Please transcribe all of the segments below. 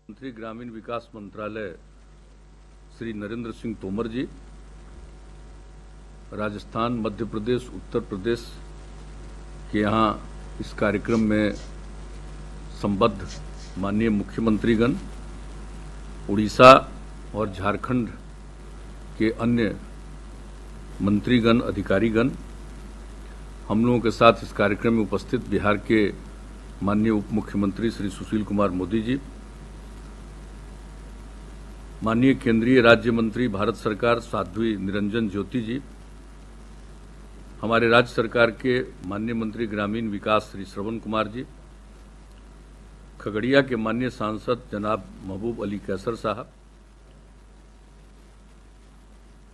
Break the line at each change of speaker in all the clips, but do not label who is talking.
मंत्री ग्रामीण विकास मंत्रालय श्री नरेंद्र सिंह तोमर जी, राजस्थान, मध्य प्रदेश, उत्तर प्रदेश के यहाँ इस कार्यक्रम में संबद्ध माननीय मुख्यमंत्रीगण, उड़ीसा और झारखंड के अन्य मंत्रीगण, अधिकारीगण, हम लोगों के साथ इस कार्यक्रम में उपस्थित बिहार के माननीय उप मुख्यमंत्री श्री सुशील कुमार मोदी जी, माननीय केंद्रीय राज्य मंत्री भारत सरकार साध्वी निरंजन ज्योति जी, हमारे राज्य सरकार के माननीय मंत्री ग्रामीण विकास श्री श्रवण कुमार जी, खगड़िया के माननीय सांसद जनाब महबूब अली कैसर साहब,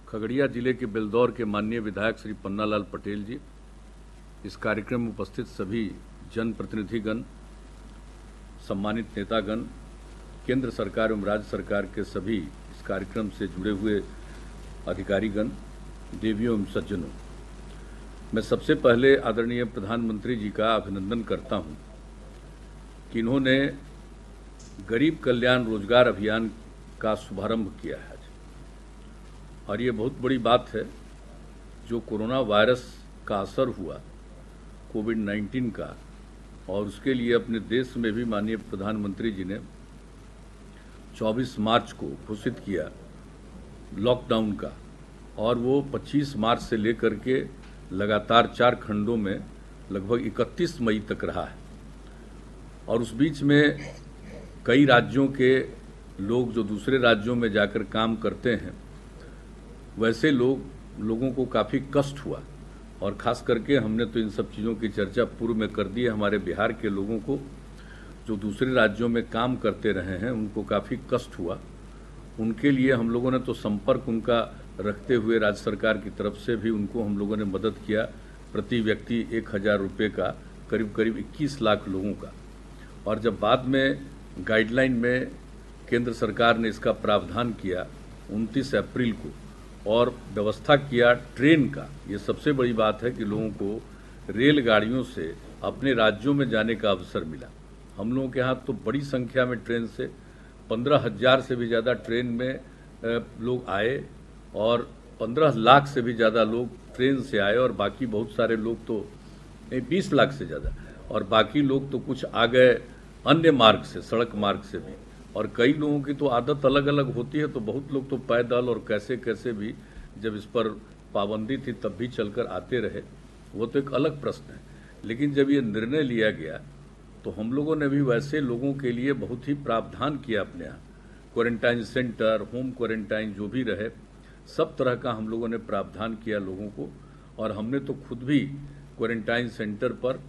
खगड़िया जिले के बेलदौर के माननीय विधायक श्री पन्नालाल पटेल जी, इस कार्यक्रम में उपस्थित सभी जनप्रतिनिधिगण, सम्मानित नेतागण, केंद्र सरकार एवं राज्य सरकार के सभी इस कार्यक्रम से जुड़े हुए अधिकारीगण, देवियों एवं सज्जनों, मैं सबसे पहले आदरणीय प्रधानमंत्री जी का अभिनंदन करता हूं कि इन्होंने गरीब कल्याण रोजगार अभियान का शुभारंभ किया है और ये बहुत बड़ी बात है। जो कोरोना वायरस का असर हुआ कोविड-19 का, और उसके लिए अपने देश में भी माननीय प्रधानमंत्री जी ने 24 मार्च को घोषित किया लॉकडाउन का, और वो 25 मार्च से लेकर के लगातार 4 खंडों में लगभग 31 मई तक रहा है। और उस बीच में कई राज्यों के लोग जो दूसरे राज्यों में जाकर काम करते हैं, वैसे लोगों को काफ़ी कष्ट हुआ, और ख़ास करके हमने तो इन सब चीज़ों की चर्चा पूर्व में कर दी है। हमारे बिहार के लोगों को जो दूसरे राज्यों में काम करते रहे हैं, उनको काफ़ी कष्ट हुआ। उनके लिए हम लोगों ने तो संपर्क उनका रखते हुए राज्य सरकार की तरफ से भी उनको हम लोगों ने मदद किया, प्रति व्यक्ति 1000 रुपये का, करीब करीब 21 लाख लोगों का। और जब बाद में गाइडलाइन में केंद्र सरकार ने इसका प्रावधान किया 29 अप्रैल को, और व्यवस्था किया ट्रेन का, ये सबसे बड़ी बात है कि लोगों को रेलगाड़ियों से अपने राज्यों में जाने का अवसर मिला। हम लोगों के यहाँ तो बड़ी संख्या में ट्रेन से 15,000 से भी ज़्यादा ट्रेन में लोग आए, और 15 लाख से भी ज़्यादा लोग ट्रेन से आए, और बाकी बहुत सारे लोग तो 20 लाख से ज़्यादा, और बाकी लोग तो कुछ आ गए अन्य मार्ग से, सड़क मार्ग से भी। और कई लोगों की तो आदत अलग अलग होती है, तो बहुत लोग तो पैदल और कैसे कैसे भी, जब इस पर पाबंदी थी तब भी चलकर आते रहे, वो तो एक अलग प्रश्न है। लेकिन जब ये निर्णय लिया गया तो हम लोगों ने भी वैसे लोगों के लिए बहुत ही प्रावधान किया अपने यहाँ। क्वारंटाइन सेंटर, होम क्वारंटाइन जो भी रहे, सब तरह का हम लोगों ने प्रावधान किया लोगों को। और हमने तो खुद भी क्वारंटाइन सेंटर पर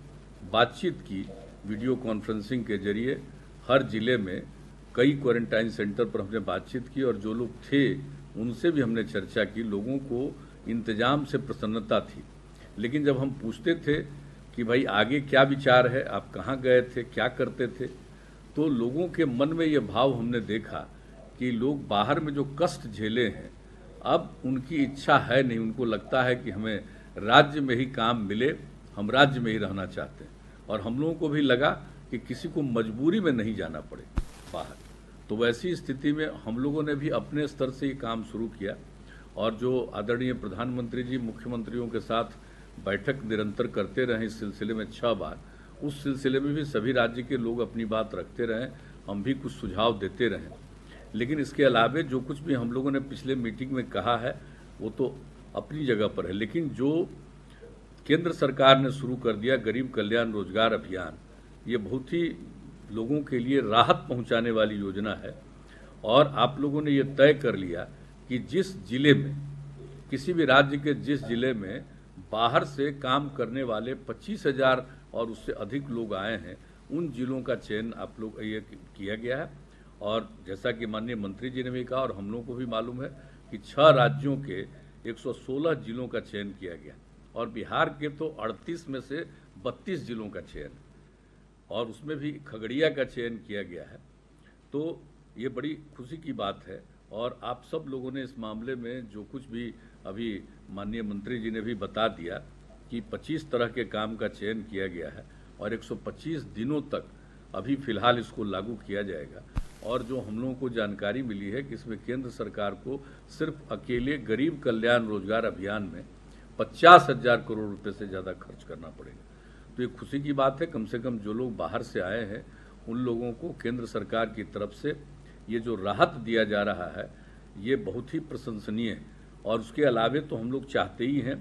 बातचीत की, वीडियो कॉन्फ्रेंसिंग के जरिए हर जिले में कई क्वारंटाइन सेंटर पर हमने बातचीत की, और जो लोग थे उनसे भी हमने चर्चा की। लोगों को इंतजाम से प्रसन्नता थी। लेकिन जब हम पूछते थे कि भाई आगे क्या विचार है, आप कहाँ गए थे, क्या करते थे, तो लोगों के मन में ये भाव हमने देखा कि लोग बाहर में जो कष्ट झेले हैं, अब उनकी इच्छा है नहीं, उनको लगता है कि हमें राज्य में ही काम मिले, हम राज्य में ही रहना चाहते हैं। और हम लोगों को भी लगा कि किसी को मजबूरी में नहीं जाना पड़े बाहर। तो वैसी स्थिति में हम लोगों ने भी अपने स्तर से ये काम शुरू किया, और जो आदरणीय प्रधानमंत्री जी मुख्यमंत्रियों के साथ बैठक निरंतर करते रहे इस सिलसिले में 6 बार, उस सिलसिले में भी सभी राज्य के लोग अपनी बात रखते रहे, हम भी कुछ सुझाव देते रहे। लेकिन इसके अलावे जो कुछ भी हम लोगों ने पिछले मीटिंग में कहा है वो तो अपनी जगह पर है। लेकिन जो केंद्र सरकार ने शुरू कर दिया गरीब कल्याण रोजगार अभियान, ये बहुत ही लोगों के लिए राहत पहुंचाने वाली योजना है। और आप लोगों ने ये तय कर लिया कि जिस जिले में, किसी भी राज्य के जिस जिले में बाहर से काम करने वाले 25,000 और उससे अधिक लोग आए हैं, उन जिलों का चयन आप लोग ये किया गया है। और जैसा कि माननीय मंत्री जी ने भी कहा, और हम लोगों को भी मालूम है कि 6 राज्यों के 116 जिलों का चयन किया गया, और बिहार के तो 38 में से 32 जिलों का चयन, और उसमें भी खगड़िया का चयन किया गया है। तो ये बड़ी खुशी की बात है। और आप सब लोगों ने इस मामले में जो कुछ भी अभी माननीय मंत्री जी ने भी बता दिया कि 25 तरह के काम का चयन किया गया है, और 125 दिनों तक अभी फिलहाल इसको लागू किया जाएगा। और जो हम लोगों को जानकारी मिली है कि इसमें केंद्र सरकार को सिर्फ अकेले गरीब कल्याण रोजगार अभियान में 50,000 करोड़ रुपए से ज़्यादा खर्च करना पड़ेगा। तो ये खुशी की बात है, कम से कम जो लोग बाहर से आए हैं उन लोगों को केंद्र सरकार की तरफ से ये जो राहत दिया जा रहा है ये बहुत ही प्रशंसनीय है। और उसके अलावे तो हम लोग चाहते ही हैं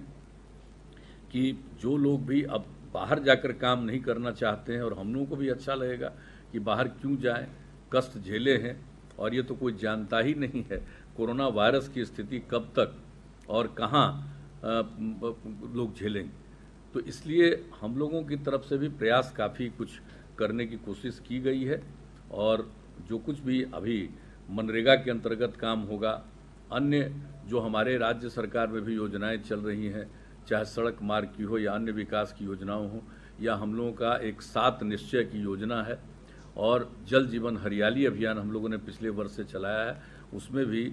कि जो लोग भी अब बाहर जाकर काम नहीं करना चाहते हैं, और हम लोगों को भी अच्छा लगेगा कि बाहर क्यों जाएं, कष्ट झेले हैं, और ये तो कोई जानता ही नहीं है कोरोना वायरस की स्थिति कब तक और कहाँ लोग झेलेंगे। तो इसलिए हम लोगों की तरफ से भी प्रयास काफ़ी कुछ करने की कोशिश की गई है, और जो कुछ भी अभी मनरेगा के अंतर्गत काम होगा, अन्य जो हमारे राज्य सरकार में भी योजनाएं चल रही हैं, चाहे सड़क मार्ग की हो या अन्य विकास की योजनाओं हो, या हम लोगों का एक 7 निश्चय की योजना है, और जल जीवन हरियाली अभियान हम लोगों ने पिछले वर्ष से चलाया है, उसमें भी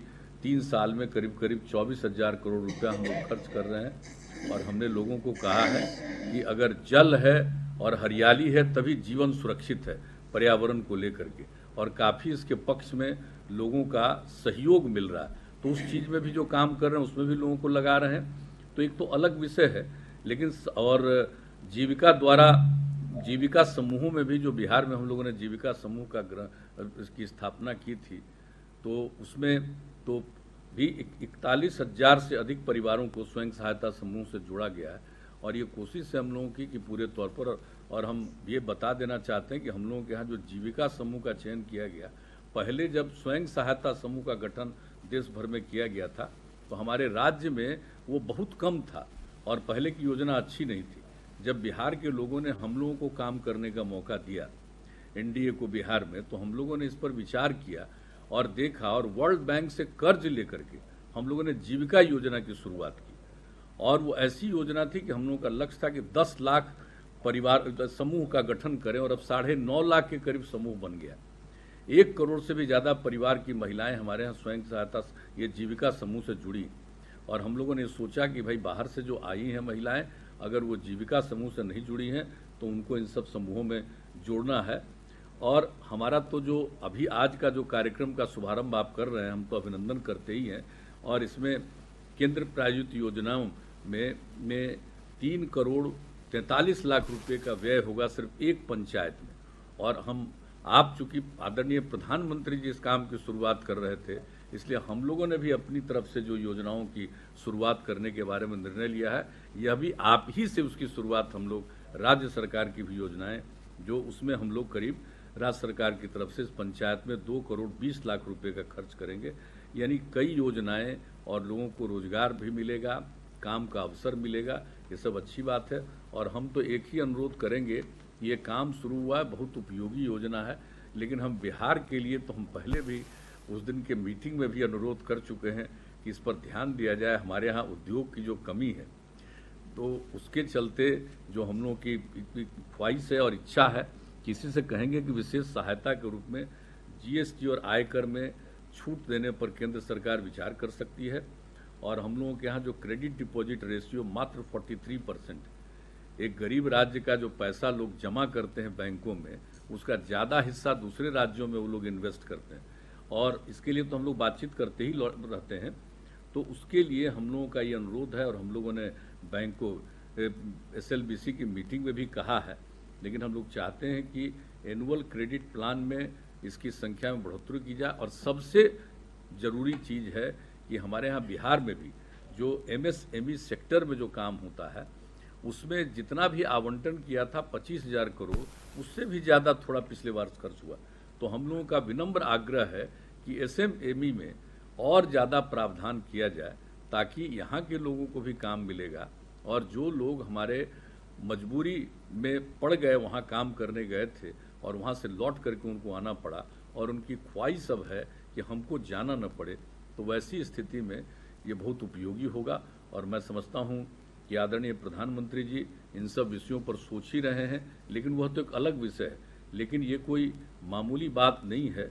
3 साल में करीब 24,000 करोड़ रुपया हम लोग खर्च कर रहे हैं। और हमने लोगों को कहा है कि अगर जल है और हरियाली है तभी जीवन सुरक्षित है पर्यावरण को लेकर के, और काफ़ी इसके पक्ष में लोगों का सहयोग मिल रहा है। तो उस चीज़ में भी जो काम कर रहे हैं उसमें भी लोगों को लगा रहे हैं। तो एक तो अलग विषय है, लेकिन और जीविका समूहों में भी, जो बिहार में हम लोगों ने जीविका समूह की स्थापना की थी, तो उसमें तो भी 41,000 से अधिक परिवारों को स्वयं सहायता समूह से जोड़ा गया है। और ये कोशिश है हम लोगों की कि पूरे तौर पर, और हम ये बता देना चाहते हैं कि हम लोगों के यहाँ जो जीविका समूह का चयन किया गया, पहले जब स्वयं सहायता समूह का गठन देश भर में किया गया था तो हमारे राज्य में वो बहुत कम था और पहले की योजना अच्छी नहीं थी। जब बिहार के लोगों ने हम लोगों को काम करने का मौका दिया, एनडीए को बिहार में, तो हम लोगों ने इस पर विचार किया और देखा, और वर्ल्ड बैंक से कर्ज लेकर के हम लोगों ने जीविका योजना की शुरुआत की। और वो ऐसी योजना थी कि हम लोगों का लक्ष्य था कि 10 लाख परिवार समूह का गठन करें, और अब 9.5 लाख के करीब समूह बन गया। 1 करोड़ से भी ज़्यादा परिवार की महिलाएं हमारे यहाँ स्वयं सहायता ये जीविका समूह से जुड़ी। और हम लोगों ने सोचा कि भाई बाहर से जो आई हैं महिलाएं, अगर वो जीविका समूह से नहीं जुड़ी हैं तो उनको इन सब समूहों में जोड़ना है। और हमारा तो जो अभी आज का जो कार्यक्रम का शुभारंभ आप कर रहे हैं, हम तो अभिनंदन करते ही हैं। और इसमें केंद्र प्रायोजित योजनाओं में 3 करोड़ 43 लाख रुपए का व्यय होगा सिर्फ एक पंचायत में। और आप चूंकि आदरणीय प्रधानमंत्री जी इस काम की शुरुआत कर रहे थे, इसलिए हम लोगों ने भी अपनी तरफ से जो योजनाओं की शुरुआत करने के बारे में निर्णय लिया है। यह भी आप ही से उसकी शुरुआत हम लोग, राज्य सरकार की भी योजनाएं, जो उसमें हम लोग करीब राज्य सरकार की तरफ से इस पंचायत में 2 करोड़ 20 लाख रुपए का खर्च करेंगे। यानी कई योजनाएं, और लोगों को रोजगार भी मिलेगा, काम का अवसर मिलेगा, ये सब अच्छी बात है। और हम तो एक ही अनुरोध करेंगे, ये काम शुरू हुआ है, बहुत उपयोगी योजना है, लेकिन हम बिहार के लिए तो हम पहले भी उस दिन के मीटिंग में भी अनुरोध कर चुके हैं कि इस पर ध्यान दिया जाए। हमारे यहाँ उद्योग की जो कमी है, तो उसके चलते जो हम लोगों की ख्वाहिश है और इच्छा है, किसी से कहेंगे कि विशेष सहायता के रूप में जीएसटी और आयकर में छूट देने पर केंद्र सरकार विचार कर सकती है। और हम लोगों के यहाँ जो क्रेडिट डिपॉजिट रेशियो मात्र 43%, एक गरीब राज्य का जो पैसा लोग जमा करते हैं बैंकों में, उसका ज़्यादा हिस्सा दूसरे राज्यों में वो लोग इन्वेस्ट करते हैं। और इसके लिए तो हम लोग बातचीत करते ही रहते हैं। तो उसके लिए हम लोगों का ये अनुरोध है, और हम लोगों ने बैंक को SLBC की मीटिंग में भी कहा है। लेकिन हम लोग चाहते हैं कि एनुअल क्रेडिट प्लान में इसकी संख्या में बढ़ोतरी की जाए। और सबसे ज़रूरी चीज़ है कि हमारे यहाँ बिहार में भी जो MSME सेक्टर में जो काम होता है, उसमें जितना भी आवंटन किया था 25,000 करोड़, उससे भी ज़्यादा थोड़ा पिछले वर्ष खर्च हुआ। तो हम लोगों का विनम्र आग्रह है कि SMME में और ज़्यादा प्रावधान किया जाए, ताकि यहाँ के लोगों को भी काम मिलेगा। और जो लोग हमारे मजबूरी में पड़ गए, वहाँ काम करने गए थे और वहाँ से लौट करके उनको आना पड़ा, और उनकी ख्वाहिश अब है कि हमको जाना न पड़े, तो वैसी स्थिति में ये बहुत उपयोगी होगा। और मैं समझता हूँ कि आदरणीय प्रधानमंत्री जी इन सब विषयों पर सोच ही रहे हैं, लेकिन वह तो एक अलग विषय है। लेकिन ये कोई मामूली बात नहीं है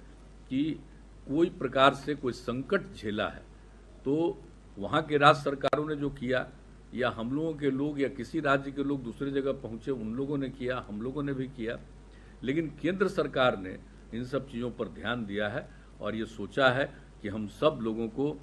कि कोई प्रकार से कोई संकट झेला है, तो वहाँ के राज्य सरकारों ने जो किया, या हम लोगों के लोग या किसी राज्य के लोग दूसरे जगह पहुँचे, उन लोगों ने किया, हम लोगों ने भी किया। लेकिन केंद्र सरकार ने इन सब चीज़ों पर ध्यान दिया है और ये सोचा है कि हम सब लोगों को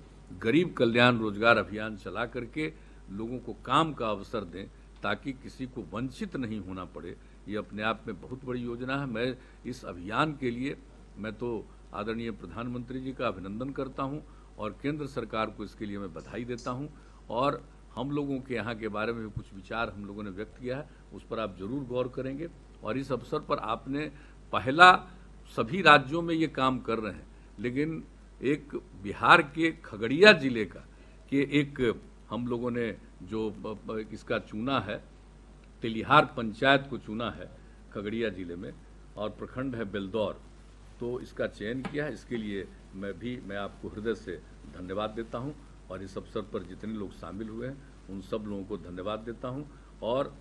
गरीब कल्याण रोजगार अभियान चला करके लोगों को काम का अवसर दें ताकि किसी को वंचित नहीं होना पड़े। ये अपने आप में बहुत बड़ी योजना है। मैं इस अभियान के लिए मैं तो आदरणीय प्रधानमंत्री जी का अभिनंदन करता हूं और केंद्र सरकार को इसके लिए मैं बधाई देता हूं। और हम लोगों के यहाँ के बारे में भी कुछ विचार हम लोगों ने व्यक्त किया है, उस पर आप जरूर गौर करेंगे। और इस अवसर पर आपने पहला सभी राज्यों में ये काम कर रहे हैं, लेकिन एक बिहार के खगड़िया जिले का कि एक हम लोगों ने जो इसका चुना है, तेलिहार पंचायत को चुना है खगड़िया जिले में और प्रखंड है बेलदौर, तो इसका चयन किया है। इसके लिए मैं आपको हृदय से धन्यवाद देता हूं और इस अवसर पर जितने लोग शामिल हुए हैं उन सब लोगों को धन्यवाद देता हूं। और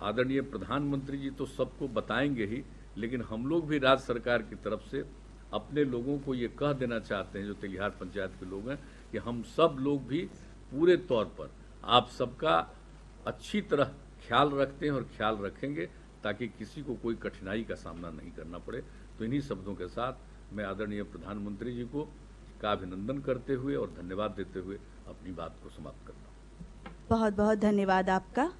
आदरणीय प्रधानमंत्री जी तो सबको बताएंगे ही, लेकिन हम लोग भी राज्य सरकार की तरफ से अपने लोगों को ये कह देना चाहते हैं, जो तेलिहार पंचायत के लोग हैं, कि हम सब लोग भी पूरे तौर पर आप सबका अच्छी तरह ख्याल रखते हैं और ख्याल रखेंगे ताकि किसी को कोई कठिनाई का सामना नहीं करना पड़े। तो इन्हीं शब्दों के साथ मैं आदरणीय प्रधानमंत्री जी को का अभिनंदन करते हुए और धन्यवाद देते हुए अपनी बात को समाप्त करता हूँ।
बहुत बहुत धन्यवाद आपका।